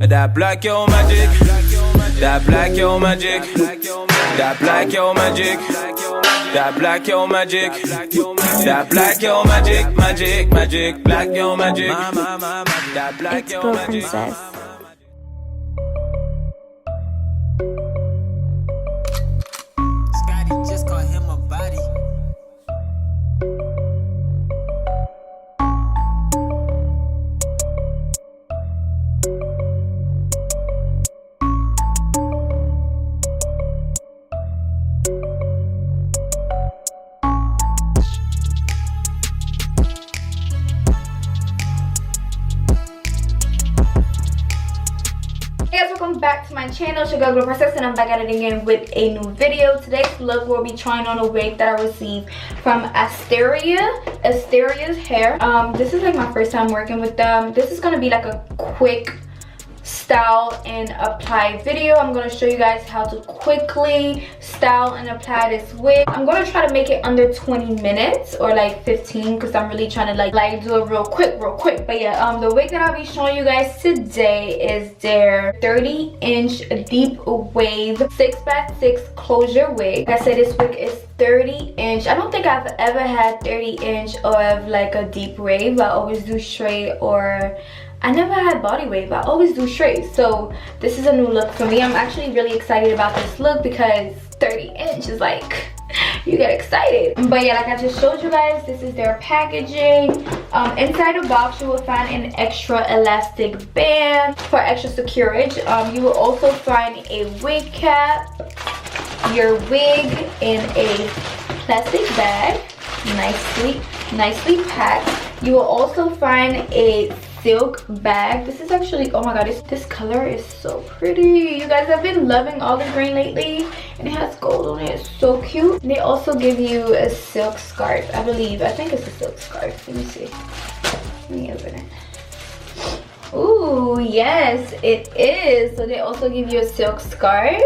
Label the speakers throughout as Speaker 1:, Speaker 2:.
Speaker 1: That black yo magic, that black yo magic, that black yo magic, that black yo magic, that black yo magic, magic, black yo magic, that black yo magic.
Speaker 2: Princess.
Speaker 3: Scotty just called him a body.
Speaker 2: Hey guys, welcome back to my channel. It's your girl Princess, and I'm back at it again with a new video. Today's vlog we'll be trying on a wig that I received from Asteria's hair. This is like my first time working with them. This is gonna be like a quick style and apply video. I'm going to show you guys how to quickly style and apply this wig. I'm going to try to make it under 20 minutes or like 15 because I'm really trying to like do it real quick. But yeah, the wig that I'll be showing you guys today is their 30-inch DeepWave 6x6 closure wig. Like I said, this wig is 30-inch. I don't think I've ever had 30-inch of like a deep wave. I always do straight, or I never had body wave. I always do straight. So this is a new look for me. I'm actually really excited about this look because 30-inch is like, you get excited. But yeah, like I just showed you guys, this is their packaging. Inside the box you will find an extra elastic band for extra security. You will also find a wig cap, your wig in a plastic bag, nicely packed. You will also find a silk bag. This is actually, oh my god, this color is so pretty. You guys, have been loving all the green lately, and it has gold on it. It's so cute. They also give you a silk scarf, I think it's a silk scarf. Let me see, let me open it. Ooh, yes, it is. So they also give you a silk scarf.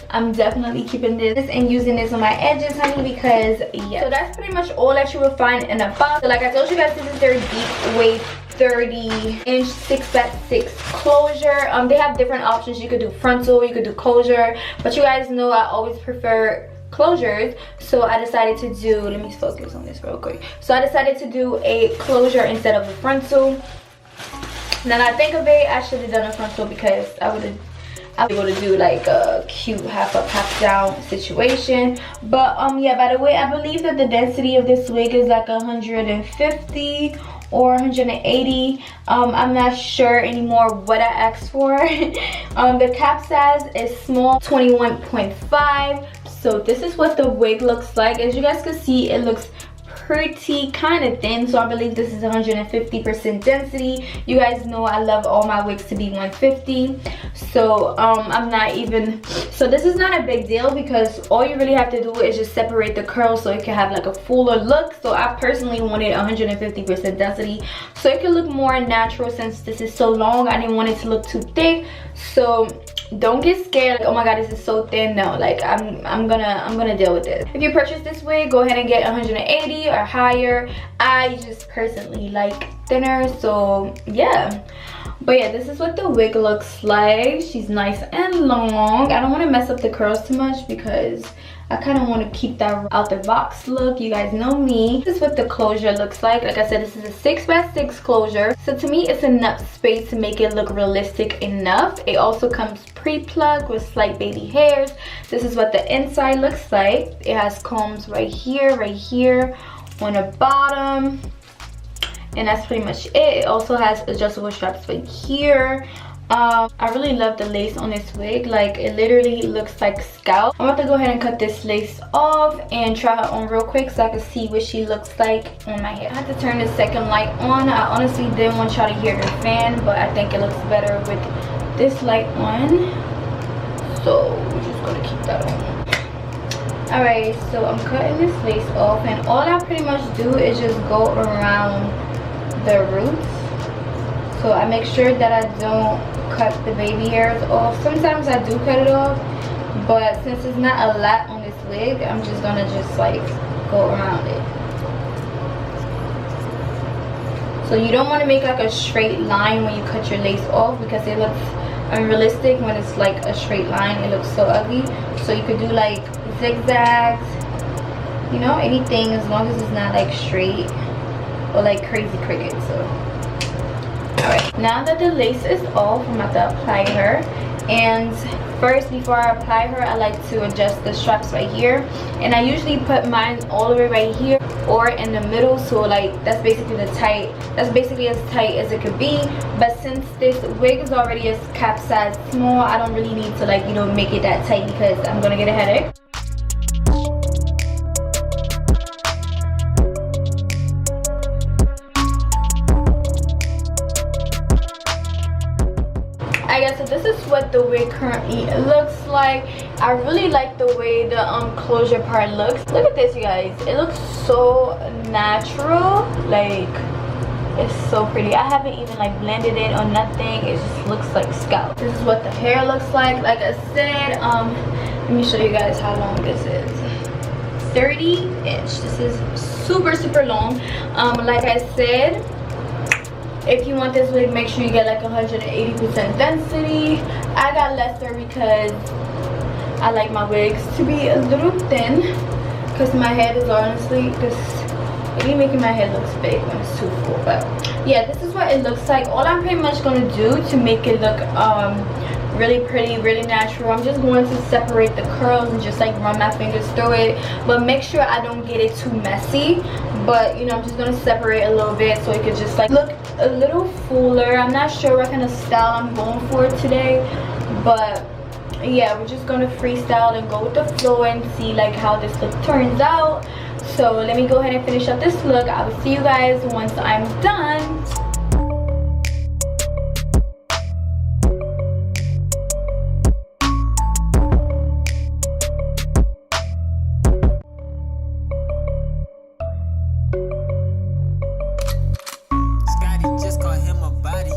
Speaker 2: I'm definitely keeping this and using this on my edges, honey, because yeah. So that's pretty much all that you will find in a box. So like I told you guys, this is their DeepWave 30-inch 6x6 closure. They have different options. You could do frontal, you could do closure, but you guys know I always prefer closures, so I decided to do, let me focus on this real quick. So I decided to do a closure instead of a frontal. Now that I think of it, I should have done a frontal because I was able to do like a cute half up half down situation. But yeah, by the way, I believe that the density of this wig is like 150 or 180. I'm not sure anymore what I asked for. The cap size is small, 21.5. so this is what the wig looks like. As you guys can see, it looks pretty kind of thin, so I believe this is 150% density. You guys know I love all my wigs to be 150, so I'm not even, so this is not a big deal because all you really have to do is just separate the curls so it can have like a fuller look. So I personally wanted 150% density so it can look more natural. Since this is so long, I didn't want it to look too thick. So don't get scared like, oh my god, this is so thin. No, like I'm gonna deal with this. If you purchase this wig, go ahead and get 180 or higher. I just personally like thinner, so yeah. But yeah, this is what the wig looks like. She's nice and long. I don't want to mess up the curls too much because I kind of want to keep that out the box look. You guys know me. This is what the closure looks like. Like I said, this is a 6x6 closure. So to me, it's enough space to make it look realistic enough. It also comes pre-plugged with slight baby hairs. This is what the inside looks like. It has combs right here on the bottom. And that's pretty much it. It also has adjustable straps right here. I really love the lace on this wig. Like, it literally looks like scalp. I'm about to go ahead and cut this lace off and try her on real quick so I can see what she looks like on my hair. I had to turn the second light on. I honestly didn't want y'all to hear the fan, but I think it looks better with this light on. So we're just gonna keep that on. Alright, so I'm cutting this lace off, and all I pretty much do is just go around the roots. So I make sure that I don't cut the baby hairs off. Sometimes I do cut it off, but since it's not a lot on this wig, I'm just gonna like go around it. So you don't want to make like a straight line when you cut your lace off because it looks unrealistic when it's like a straight line. It looks so ugly. So you could do like zigzags, you know, anything as long as it's not like straight or like crazy cricket. So alright, now that the lace is off, I'm about to apply her. And first, before I apply her, I like to adjust the straps right here, and I usually put mine all the way right here or in the middle, so like that's basically as tight as it could be. But since this wig is already a cap size small, I don't really need to, like, you know, make it that tight because I'm gonna get a headache. So this is what the wig currently looks like. I really like the way the closure part looks. Look at this, you guys. It looks so natural. Like, it's so pretty. I haven't even like blended it or nothing. It just looks like scalp. This is what the hair looks like. Like I said, let me show you guys how long this is. 30 inch. This is super long. Like I said, if you want this wig, make sure you get like 180% density. I got lesser because I like my wigs to be a little thin, because my head is honestly it be making my head look big when it's too full. But yeah, this is what it looks like. All I'm pretty much going to do to make it look really pretty, really natural, I'm just going to separate the curls and just like run my fingers through it, but make sure I don't get it too messy. But you know, I'm just going to separate a little bit so it could just like look a little fuller. I'm not sure what kind of style I'm going for today, but yeah, we're just going to freestyle and go with the flow and see like how this look turns out. So let me go ahead and finish up this look. I will see you guys once I'm done.
Speaker 1: Just call him a body.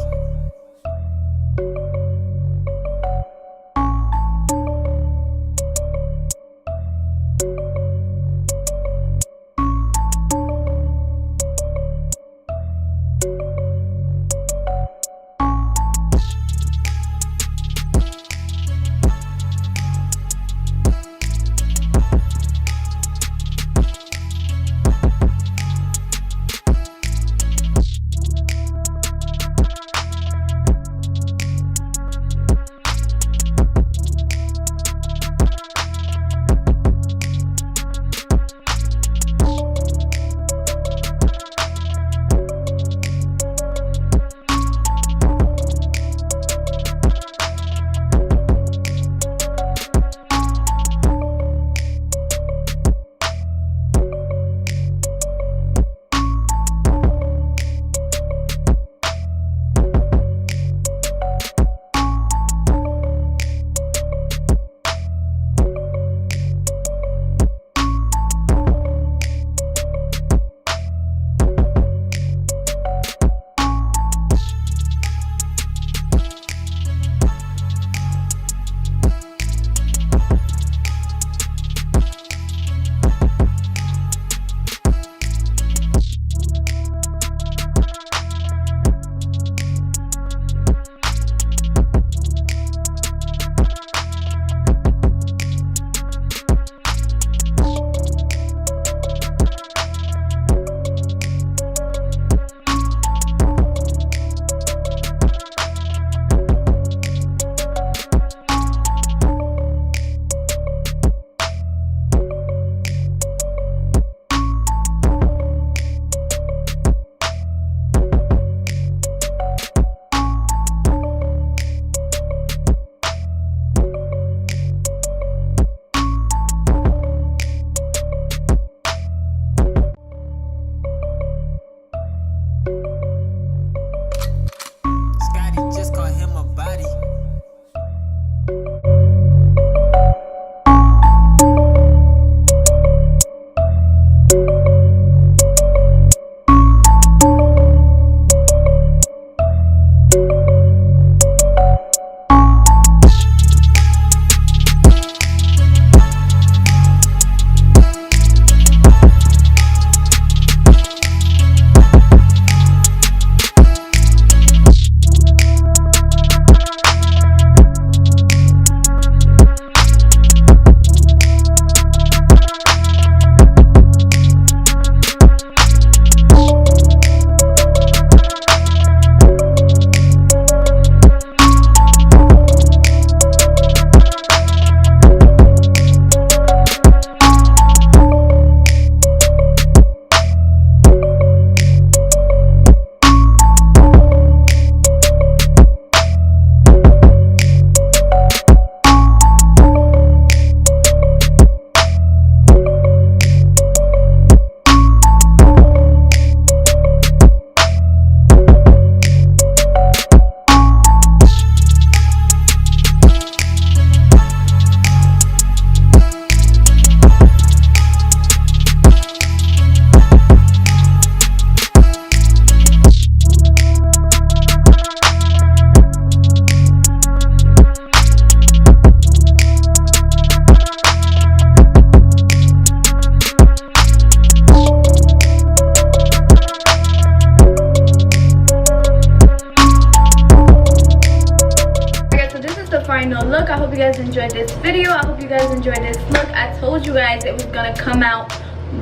Speaker 2: look. I hope you guys enjoyed this video. I hope you guys enjoyed this look. I told you guys it was gonna come out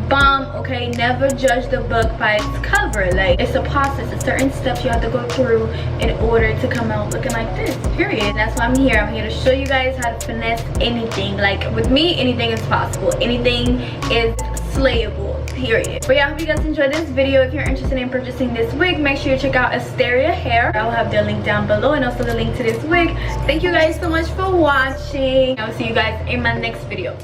Speaker 2: bomb. Okay, never judge the book by its cover. Like, it's a process, it's certain steps you have to go through in order to come out looking like this, period. And that's why I'm here. I'm here to show you guys how to finesse anything. Like, with me, anything is possible, anything is slayable, period. But yeah, I hope you guys enjoyed this video. If you're interested in purchasing this wig, make sure you check out Asteria hair. I'll have their link down below, and also the link to this wig. Thank you guys so much for watching. I'll see you guys in my next video.